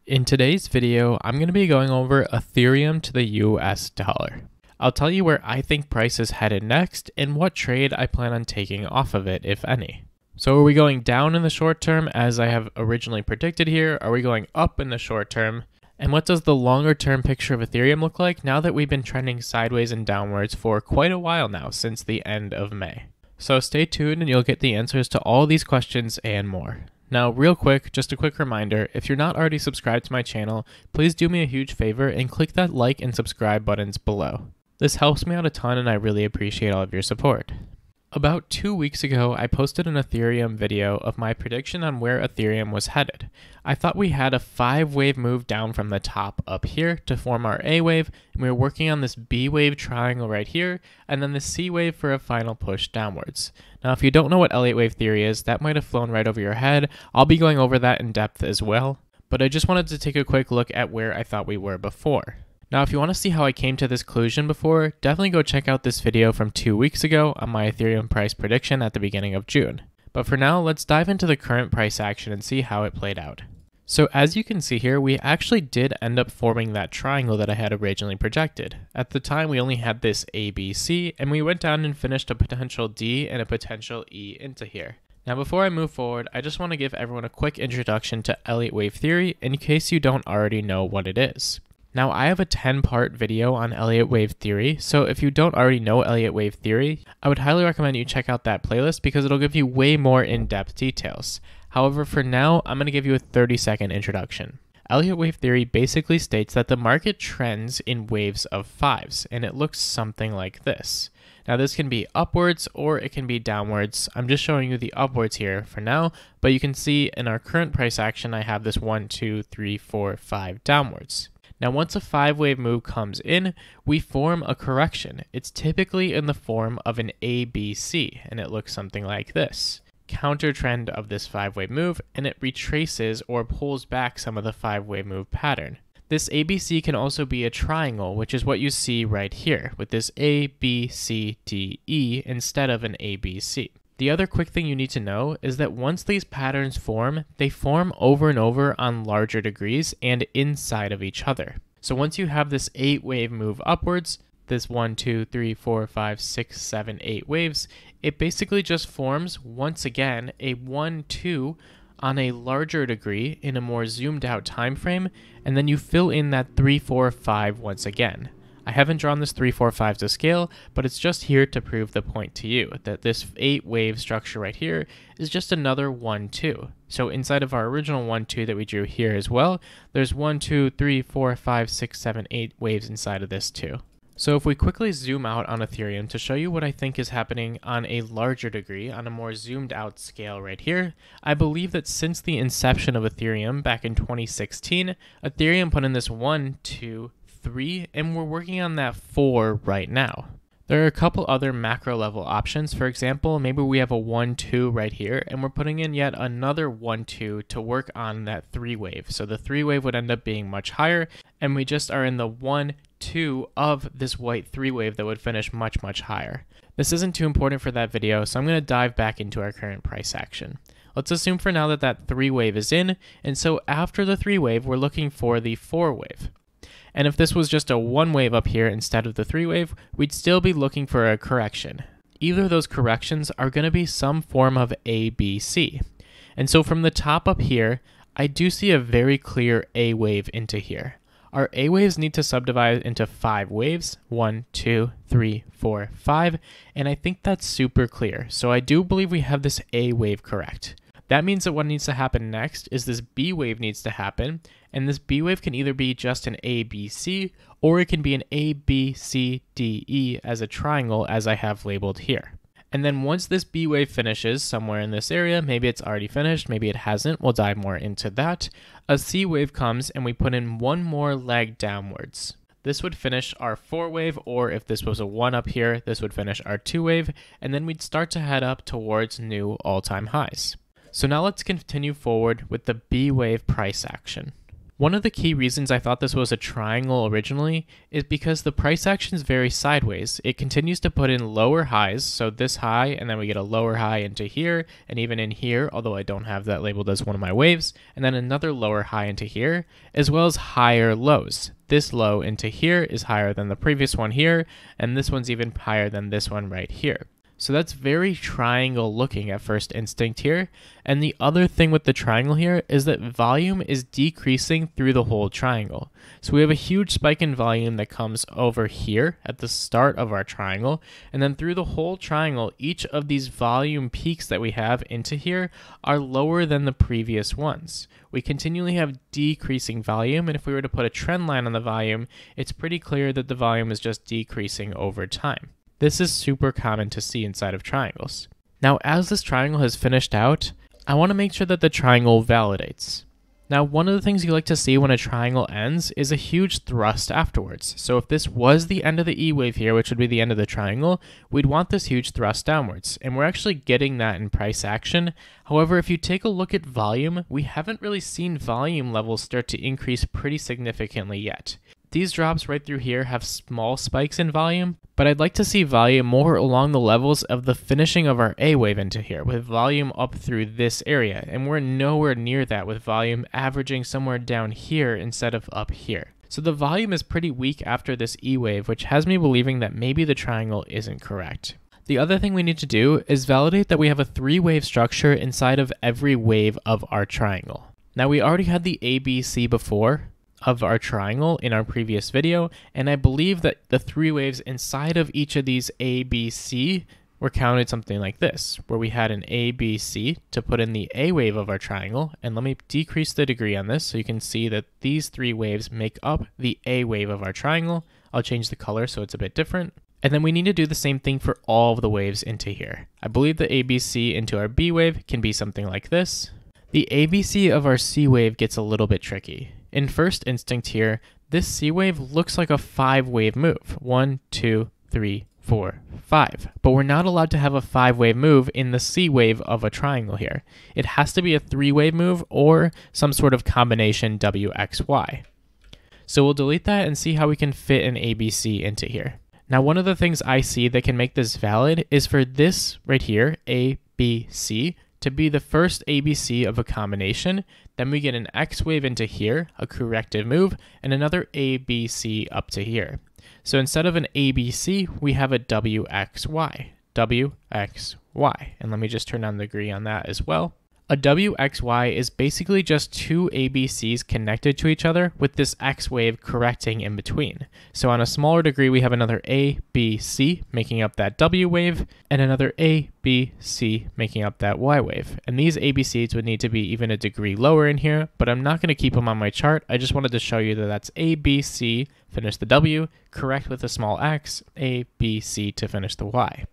In today's video, I'm going to be going over Ethereum to the US dollar. I'll tell you where I think price is headed next and what trade I plan on taking off of it, if any. So are we going down in the short term as I have originally predicted here? Are we going up in the short term? And what does the longer term picture of Ethereum look like now that we've been trending sideways and downwards for quite a while now since the end of May? So stay tuned and you'll get the answers to all these questions and more. Now, real quick, just a quick reminder, if you're not already subscribed to my channel, please do me a huge favor and click that like and subscribe buttons below. This helps me out a ton and I really appreciate all of your support. About 2 weeks ago, I posted an Ethereum video of my prediction on where Ethereum was headed. I thought we had a 5-wave move down from the top up here to form our A wave, and we were working on this B wave triangle right here, and then the C wave for a final push downwards. Now, if you don't know what Elliott Wave Theory is, that might have flown right over your head. I'll be going over that in depth as well, but I just wanted to take a quick look at where I thought we were before. Now, if you want to see how I came to this conclusion before, definitely go check out this video from 2 weeks ago on my Ethereum price prediction at the beginning of June. But for now, let's dive into the current price action and see how it played out. So as you can see here, we actually did end up forming that triangle that I had originally projected. At the time, we only had this ABC, and we went down and finished a potential D and a potential E into here. Now, before I move forward, I just want to give everyone a quick introduction to Elliott Wave Theory in case you don't already know what it is. Now, I have a 10-part video on Elliott Wave Theory, so if you don't already know Elliott Wave Theory, I would highly recommend you check out that playlist because it'll give you way more in-depth details. However, for now, I'm going to give you a 30-second introduction. Elliott Wave Theory basically states that the market trends in waves of 5s, and it looks something like this. Now, this can be upwards or it can be downwards. I'm just showing you the upwards here for now, but you can see in our current price action, I have this 1, 2, 3, 4, 5 downwards. Now, once a 5-wave move comes in, we form a correction. It's typically in the form of an ABC, and it looks something like this. Counter trend of this 5-wave move, and it retraces or pulls back some of the 5-wave move pattern. This ABC can also be a triangle, which is what you see right here, with this A, B, C, D, E instead of an ABC. The other quick thing you need to know is that once these patterns form, they form over and over on larger degrees and inside of each other. So once you have this 8-wave move upwards, this 1, 2, 3, 4, 5, 6, 7, 8 waves, it basically just forms, once again, a 1, 2 on a larger degree in a more zoomed out time frame, and then you fill in that 3, 4, 5 once again. I haven't drawn this 3, 4, 5 to scale, but it's just here to prove the point to you that this 8-wave structure right here is just another 1, 2. So inside of our original 1, 2 that we drew here as well, there's 1, 2, 3, 4, 5, 6, 7, 8 waves inside of this too. So if we quickly zoom out on Ethereum to show you what I think is happening on a larger degree, on a more zoomed out scale right here, I believe that since the inception of Ethereum back in 2016, Ethereum put in this 1, 2, 3, and we're working on that 4 right now. There are a couple other macro level options. For example, maybe we have a 1, 2 right here, and we're putting in yet another 1, 2 to work on that 3 wave. So the 3 wave would end up being much higher, and we just are in the 1, 2 of this white 3 wave that would finish much, much higher. This isn't too important for that video, so I'm going to dive back into our current price action. Let's assume for now that that 3 wave is in, and so after the 3 wave, we're looking for the 4 wave. And if this was just a 1 wave up here instead of the 3 wave, we'd still be looking for a correction. Either of those corrections are going to be some form of ABC. And so from the top up here, I do see a very clear A wave into here. Our A waves need to subdivide into 5 waves, 1, 2, 3, 4, 5, and I think that's super clear. So I do believe we have this A wave correct. That means that what needs to happen next is this B wave needs to happen, and this B wave can either be just an ABC, or it can be an A, B, C, D, E as a triangle as I have labeled here. And then once this B wave finishes somewhere in this area, maybe it's already finished, maybe it hasn't, we'll dive more into that, a C wave comes and we put in one more leg downwards. This would finish our 4 wave, or if this was a 1 up here, this would finish our 2 wave, and then we'd start to head up towards new all-time highs. So now let's continue forward with the B wave price action. One of the key reasons I thought this was a triangle originally is because the price actions vary sideways. It continues to put in lower highs, so this high, and then we get a lower high into here, and even in here, although I don't have that labeled as one of my waves, and then another lower high into here, as well as higher lows. This low into here is higher than the previous one here, and this one's even higher than this one right here. So that's very triangle looking at first instinct here. And the other thing with the triangle here is that volume is decreasing through the whole triangle. So we have a huge spike in volume that comes over here at the start of our triangle. And then through the whole triangle, each of these volume peaks that we have into here are lower than the previous ones. We continually have decreasing volume. And if we were to put a trend line on the volume, it's pretty clear that the volume is just decreasing over time. This is super common to see inside of triangles. Now, as this triangle has finished out, I want to make sure that the triangle validates. Now, one of the things you like to see when a triangle ends is a huge thrust afterwards. So if this was the end of the E wave here, which would be the end of the triangle, we'd want this huge thrust downwards. And we're actually getting that in price action. However, if you take a look at volume, we haven't really seen volume levels start to increase pretty significantly yet. These drops right through here have small spikes in volume, but I'd like to see volume more along the levels of the finishing of our A wave into here, with volume up through this area, and we're nowhere near that with volume averaging somewhere down here instead of up here. So the volume is pretty weak after this E wave, which has me believing that maybe the triangle isn't correct. The other thing we need to do is validate that we have a 3-wave structure inside of every wave of our triangle. Now we already had the ABC before of our triangle in our previous video, and I believe that the 3 waves inside of each of these ABC were counted something like this, where we had an ABC to put in the A wave of our triangle, and let me decrease the degree on this so you can see that these 3 waves make up the A wave of our triangle. I'll change the color so it's a bit different. And then we need to do the same thing for all of the waves into here. I believe the ABC into our B wave can be something like this. The ABC of our C wave gets a little bit tricky. In first instinct here, this C wave looks like a 5-wave move. 1, 2, 3, 4, 5. But we're not allowed to have a 5-wave move in the C wave of a triangle here. It has to be a 3-wave move or some sort of combination WXY. So we'll delete that and see how we can fit an ABC into here. Now, one of the things I see that can make this valid is for this right here, ABC, to be the first ABC of a combination. Then we get an X wave into here, a corrective move, and another ABC up to here. So instead of an ABC, we have a WXY. WXY. And let me just turn on the degree on that as well. A WXY is basically just 2 ABCs connected to each other with this X wave correcting in between. So on a smaller degree, we have another ABC making up that W wave and another ABC making up that Y wave. And these ABCs would need to be even a degree lower in here, but I'm not going to keep them on my chart. I just wanted to show you that that's ABC, finish the W, correct with a small X, ABC to finish the Y.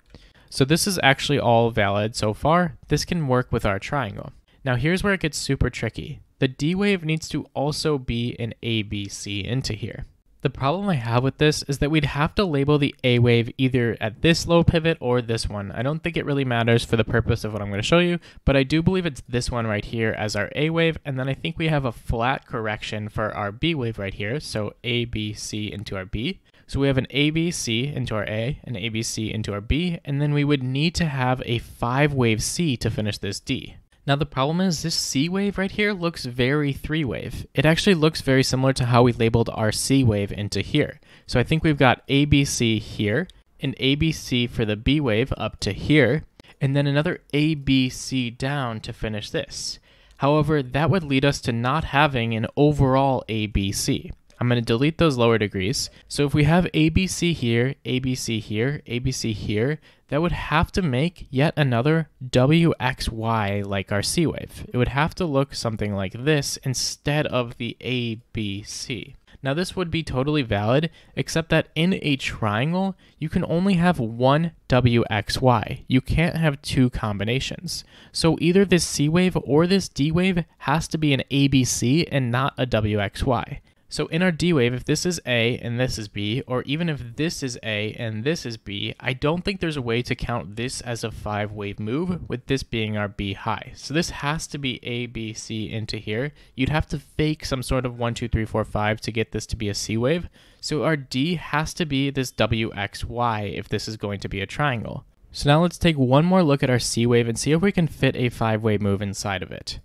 So this is actually all valid so far. This can work with our triangle. Now here's where it gets super tricky. The D wave needs to also be an ABC into here. The problem I have with this is that we'd have to label the A wave either at this low pivot or this one. I don't think it really matters for the purpose of what I'm going to show you, but I do believe it's this one right here as our A wave, and then I think we have a flat correction for our B wave right here, so ABC into our B. So we have an ABC into our A, an ABC into our B, and then we would need to have a 5-wave C to finish this D. Now the problem is this C wave right here looks very 3-wave. It actually looks very similar to how we labeled our C wave into here. So I think we've got ABC here, an ABC for the B wave up to here, and then another ABC down to finish this. However, that would lead us to not having an overall ABC. I'm going to delete those lower degrees. So if we have ABC here, ABC here, ABC here, that would have to make yet another WXY like our C wave. It would have to look something like this instead of the ABC. Now this would be totally valid, except that in a triangle, you can only have one WXY. You can't have 2 combinations. So either this C wave or this D wave has to be an ABC and not a WXY. So in our D wave, if this is A and this is B, or even if this is A and this is B, I don't think there's a way to count this as a 5-wave move, with this being our B high. So this has to be A, B, C into here. You'd have to fake some sort of 1, 2, 3, 4, 5 to get this to be a C wave. So our D has to be this WXY if this is going to be a triangle. So now let's take one more look at our C wave and see if we can fit a 5-wave move inside of it.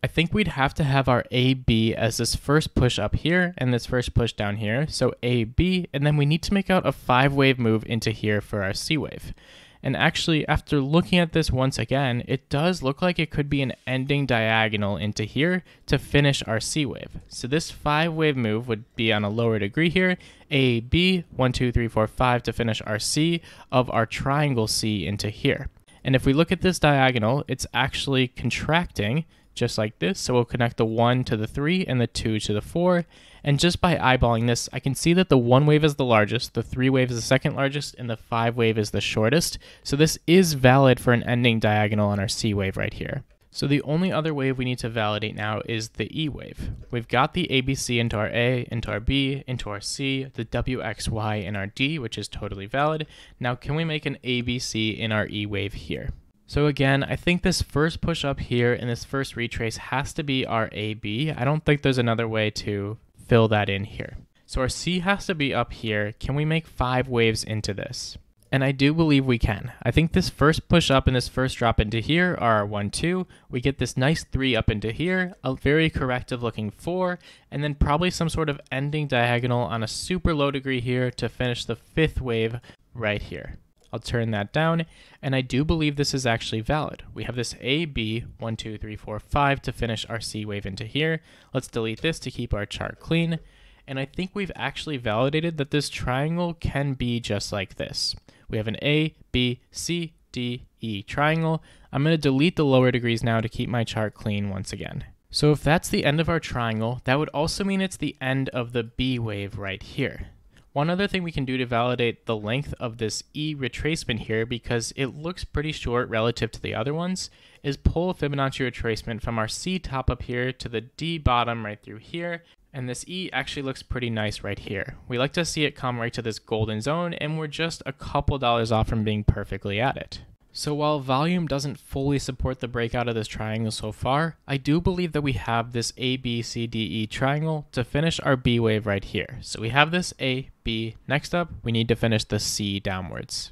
I think we'd have to have our AB as this first push up here and this first push down here. So AB, and then we need to make out a 5-wave move into here for our C wave. And actually, after looking at this once again, it does look like it could be an ending diagonal into here to finish our C wave. So this 5-wave move would be on a lower degree here, AB, 1, 2, 3, 4, 5 to finish our C of our triangle C into here. And if we look at this diagonal, it's actually contracting just like this. So we'll connect the 1 to the 3 and the 2 to the 4. And just by eyeballing this, I can see that the 1 wave is the largest, the 3 wave is the second largest, and the 5 wave is the shortest. So this is valid for an ending diagonal on our C wave right here. So the only other wave we need to validate now is the E wave. We've got the ABC into our A, into our B, into our C, the WXY in our D, which is totally valid. Now can we make an ABC in our E wave here? So again, I think this first push up here and this first retrace has to be our AB. I don't think there's another way to fill that in here. So our C has to be up here. Can we make 5 waves into this? And I do believe we can. I think this first push up and this first drop into here are our 1, 2. We get this nice 3 up into here, a very corrective looking 4, and then probably some sort of ending diagonal on a super low degree here to finish the 5th wave right here. I'll turn that down, and I do believe this is actually valid. We have this A, B, 1, 2, 3, 4, 5 to finish our C wave into here. Let's delete this to keep our chart clean. And I think we've actually validated that this triangle can be just like this. We have an A, B, C, D, E triangle. I'm going to delete the lower degrees now to keep my chart clean once again. So if that's the end of our triangle, that would also mean it's the end of the B wave right here. One other thing we can do to validate the length of this E retracement here, because it looks pretty short relative to the other ones, is pull a Fibonacci retracement from our C top up here to the D bottom right through here, and this E actually looks pretty nice right here. We like to see it come right to this golden zone, and we're just a couple dollars off from being perfectly at it. So while volume doesn't fully support the breakout of this triangle so far, I do believe that we have this A, B, C, D, E triangle to finish our B wave right here. So we have this A, B. Next up, we need to finish the C downwards.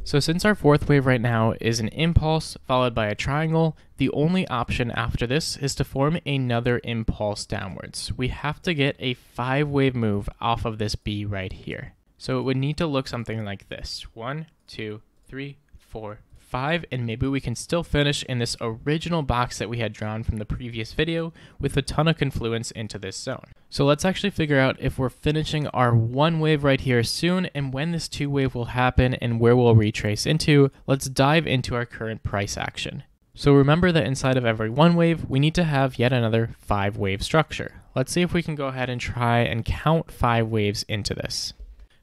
So since our 4th wave right now is an impulse followed by a triangle, the only option after this is to form another impulse downwards. We have to get a 5-wave move off of this B right here. So it would need to look something like this. 1, 2, 3, 4, 5, and maybe we can still finish in this original box that we had drawn from the previous video with a ton of confluence into this zone. So let's actually figure out if we're finishing our 1 wave right here soon and when this 2 wave will happen and where we'll retrace into. Let's dive into our current price action. So remember that inside of every 1 wave, we need to have yet another 5-wave structure. Let's see if we can go ahead and try and count 5 waves into this.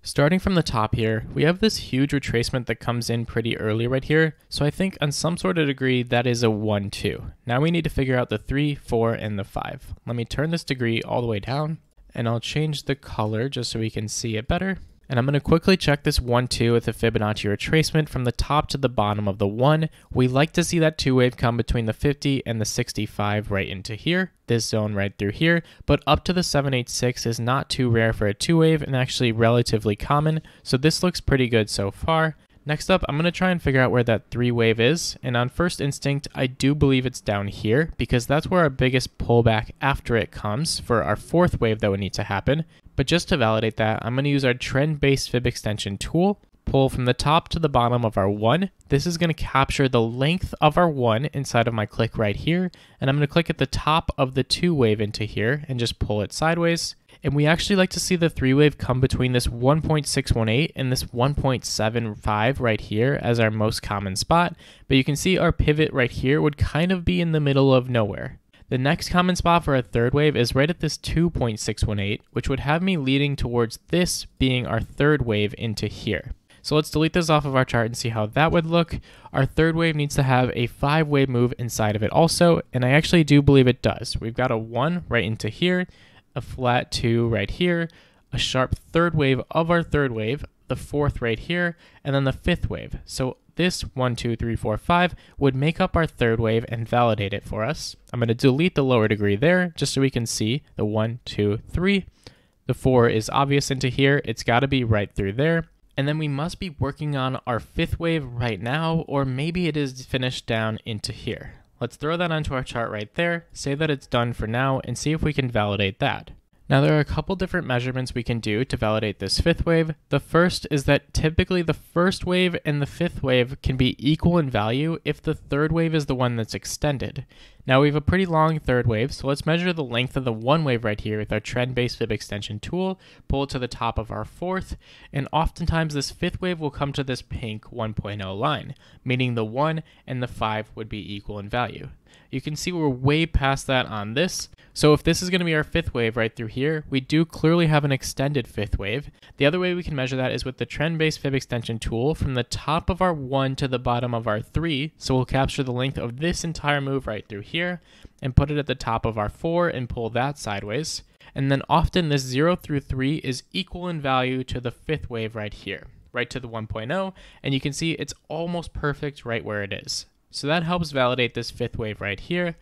Starting from the top here, we have this huge retracement that comes in pretty early right here, so I think on some sort of degree that is a 1, 2. Now we need to figure out the 3, 4, and the 5. Let me turn this degree all the way down, and I'll change the color just so we can see it better. And I'm going to quickly check this 1, 2 with a Fibonacci retracement from the top to the bottom of the 1. We like to see that 2 wave come between the 50 and the 65 right into here, this zone right through here, but up to the 786 is not too rare for a 2 wave and actually relatively common, so this looks pretty good so far. Next up, I'm going to try and figure out where that 3 wave is, and on first instinct, I do believe it's down here, because that's where our biggest pullback after it comes for our 4th wave that would need to happen. But just to validate that, I'm going to use our trend-based Fib extension tool, pull from the top to the bottom of our 1. This is going to capture the length of our 1 inside of my click right here, and I'm going to click at the top of the 2 wave into here and just pull it sideways. And we actually like to see the 3 wave come between this 1.618 and this 1.75 right here as our most common spot, but you can see our pivot right here would kind of be in the middle of nowhere. The next common spot for a 3rd wave is right at this 2.618, which would have me leading towards this being our 3rd wave into here. So let's delete this off of our chart and see how that would look. Our 3rd wave needs to have a 5-wave move inside of it also, and I actually do believe it does. We've got a 1 right into here, a flat 2 right here, a sharp third wave of our third wave, the fourth right here, and then the fifth wave. So this 1, 2, 3, 4, 5 would make up our third wave and validate it for us. I'm going to delete the lower degree there just so we can see the 1, 2, 3. The 4 is obvious into here. It's got to be right through there. And then we must be working on our fifth wave right now, or maybe it is finished down into here. Let's throw that onto our chart right there, say that it's done for now, and see if we can validate that. Now there are a couple different measurements we can do to validate this fifth wave. The first is that typically the first wave and the fifth wave can be equal in value if the third wave is the one that's extended. Now we have a pretty long third wave, so let's measure the length of the one wave right here with our trend-based fib extension tool, pull it to the top of our fourth, and oftentimes this fifth wave will come to this pink 1.0 line, meaning the 1 and the 5 would be equal in value. You can see we're way past that on this. So if this is going to be our fifth wave right through here, we do clearly have an extended fifth wave. The other way we can measure that is with the trend-based fib extension tool from the top of our 1 to the bottom of our 3. So we'll capture the length of this entire move right through here and put it at the top of our 4 and pull that sideways. And then often this 0 through 3 is equal in value to the fifth wave right here, right to the 1.0. And you can see it's almost perfect right where it is. So that helps validate this fifth wave right here.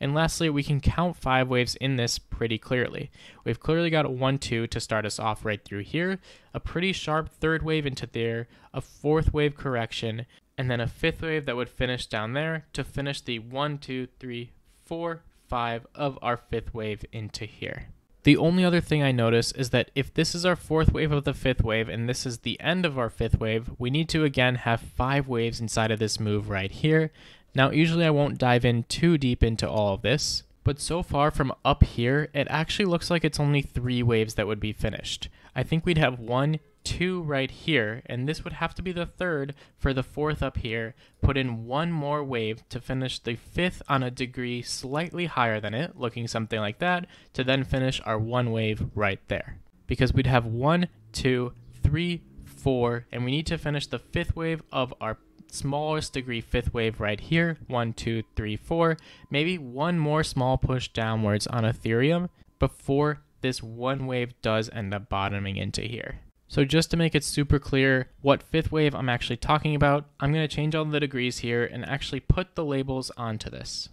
And lastly, we can count 5 waves in this pretty clearly. We've clearly got a 1, 2 to start us off right through here, a pretty sharp third wave into there, a fourth wave correction, and then a fifth wave that would finish down there to finish the 1, 2, 3, 4, 5 of our fifth wave into here. The only other thing I notice is that if this is our fourth wave of the fifth wave and this is the end of our fifth wave, we need to again have 5 waves inside of this move right here. Now usually I won't dive in too deep into all of this, but so far from up here, it actually looks like it's only 3 waves that would be finished. I think we'd have 1, 2 right here, and this would have to be the third for the fourth up here, put in 1 more wave to finish the fifth on a degree slightly higher than it, looking something like that, to then finish our 1 wave right there. Because we'd have 1, 2, 3, 4, and we need to finish the fifth wave of our smallest degree fifth wave right here, 1, 2, 3, 4, maybe 1 more small push downwards on ETHEREUM before this 1 wave does end up bottoming into here. So just to make it super clear what fifth wave I'm actually talking about, I'm going to change all the degrees here and actually put the labels onto this.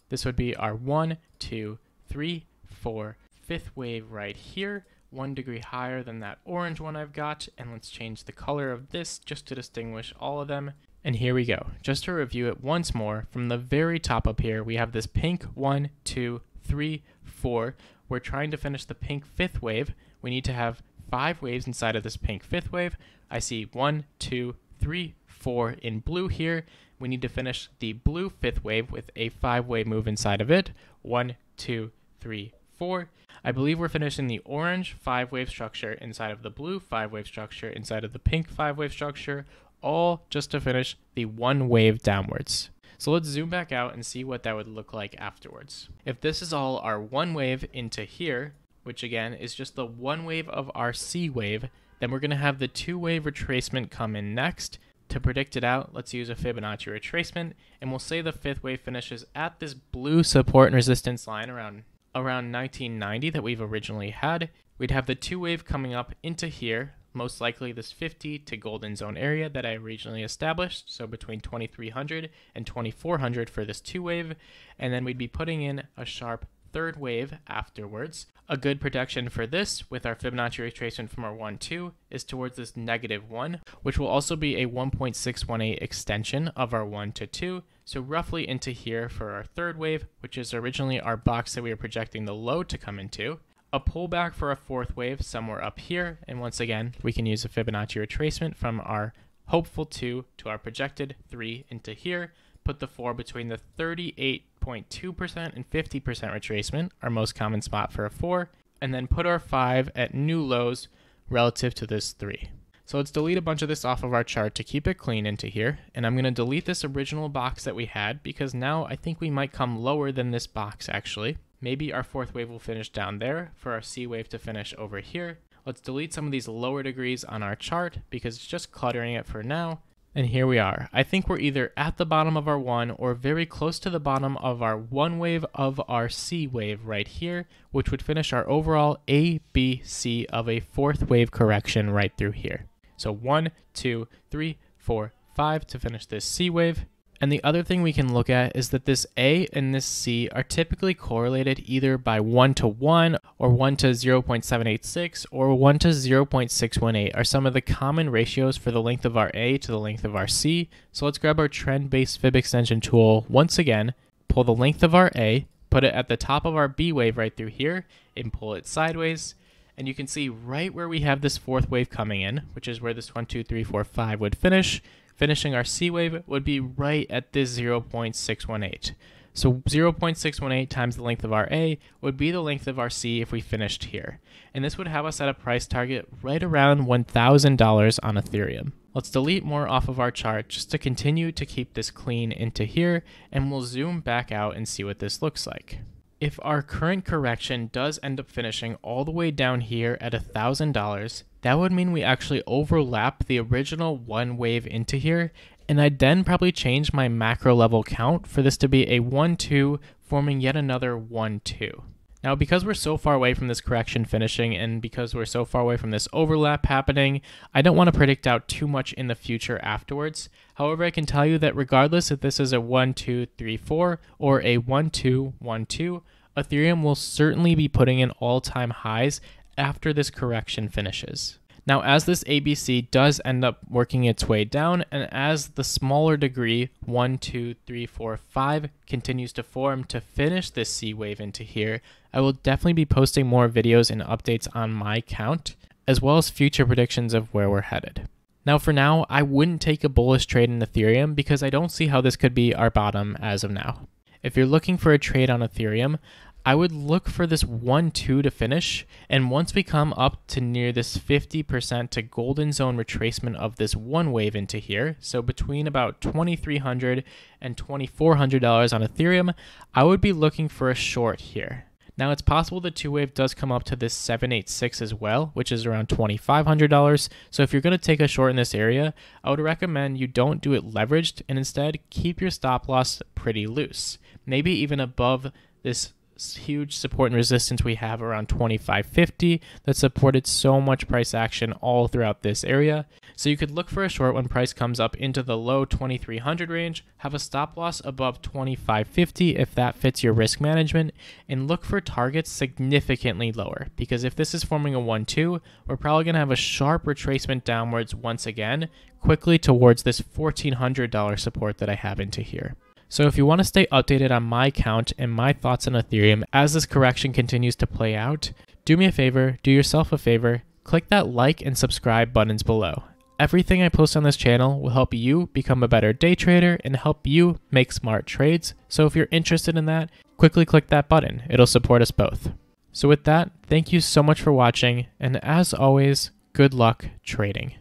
This would be our 1, 2, 3, 4, fifth wave right here, 1 degree higher than that orange one I've got, and let's change the color of this just to distinguish all of them. And here we go. Just to review it once more, from the very top up here, we have this pink 1, 2, 3, 4. We're trying to finish the pink fifth wave. We need to have 5 waves inside of this pink fifth wave. I see 1, 2, 3, 4 in blue here. We need to finish the blue fifth wave with a 5-wave move inside of it. 1, 2, 3, 4. I believe we're finishing the orange 5-wave structure inside of the blue 5-wave structure inside of the pink 5-wave structure, all just to finish the 1 wave downwards. So let's zoom back out and see what that would look like afterwards. If this is all our 1 wave into here, which again is just the 1 wave of our C wave, then we're going to have the 2-wave retracement come in next. To predict it out, let's use a Fibonacci retracement, and we'll say the fifth wave finishes at this blue support and resistance line around 1990 that we've originally had. We'd have the 2-wave coming up into here, most likely this 50 to golden zone area that I originally established, so between 2300 and 2400 for this 2-wave, and then we'd be putting in a sharp third wave afterwards. A good protection for this with our Fibonacci retracement from our 1, 2 is towards this -1, which will also be a 1.618 extension of our 1 to 2, so roughly into here for our third wave, which is originally our box that we were projecting the low to come into. A pullback for a fourth wave somewhere up here, and once again, we can use a Fibonacci retracement from our hopeful 2 to our projected 3 into here, put the 4 between the 38.2% and 50% retracement, our most common spot for a 4, and then put our 5 at new lows relative to this 3. So let's delete a bunch of this off of our chart to keep it clean into here, and I'm going to delete this original box that we had because now I think we might come lower than this box actually. Maybe our fourth wave will finish down there for our C wave to finish over here. Let's delete some of these lower degrees on our chart because it's just cluttering it for now. And here we are. I think we're either at the bottom of our one or very close to the bottom of our one wave of our C wave right here, which would finish our overall A, B, C of a fourth wave correction right through here. So 1, 2, 3, 4, 5 to finish this C wave. And the other thing we can look at is that this A and this C are typically correlated either by 1 to 1 or 1 to 0.786 or 1 to 0.618 are some of the common ratios for the length of our A to the length of our C. So let's grab our trend-based Fib extension tool once again, pull the length of our A, put it at the top of our B wave right through here, and pull it sideways. And you can see right where we have this fourth wave coming in, which is where this 1, 2, 3, 4, 5 would finish. Finishing our C wave would be right at this 0.618. So 0.618 times the length of our A would be the length of our C if we finished here. And this would have us at a price target right around $1,000 on Ethereum. Let's delete more off of our chart just to continue to keep this clean into here, and we'll zoom back out and see what this looks like. If our current correction does end up finishing all the way down here at $1,000, that would mean we actually overlap the original one wave into here, and I'd then probably change my macro level count for this to be a 1, 2, forming yet another 1, 2. Now, because we're so far away from this correction finishing and because we're so far away from this overlap happening, I don't want to predict out too much in the future afterwards. However, I can tell you that regardless if this is a 1, 2, 3, 4 or a 1, 2, 1, 2, Ethereum will certainly be putting in all-time highs after this correction finishes. Now, as this ABC does end up working its way down, and as the smaller degree 1, 2, 3, 4, 5 continues to form to finish this C wave into here, I will definitely be posting more videos and updates on my count, as well as future predictions of where we're headed. Now, for now, I wouldn't take a bullish trade in Ethereum because I don't see how this could be our bottom as of now. If you're looking for a trade on Ethereum, I would look for this 1, 2 to finish, and once we come up to near this 50% to golden zone retracement of this one wave into here, so between about $2,300 and $2,400 on Ethereum, I would be looking for a short here. Now, it's possible the two wave does come up to this 786 as well, which is around $2,500. So if you're going to take a short in this area, I would recommend you don't do it leveraged and instead keep your stop loss pretty loose, maybe even above this huge support and resistance we have around 2550 that supported so much price action all throughout this area. So you could look for a short when price comes up into the low 2300 range, have a stop loss above 2550 if that fits your risk management, and look for targets significantly lower, because if this is forming a 1-2, we're probably going to have a sharp retracement downwards once again, quickly towards this $1,400 support that I have into here. So if you want to stay updated on my count and my thoughts on Ethereum as this correction continues to play out, do me a favor, do yourself a favor, click that like and subscribe buttons below. Everything I post on this channel will help you become a better day trader and help you make smart trades. So if you're interested in that, quickly click that button. It'll support us both. So with that, thank you so much for watching, and as always, good luck trading.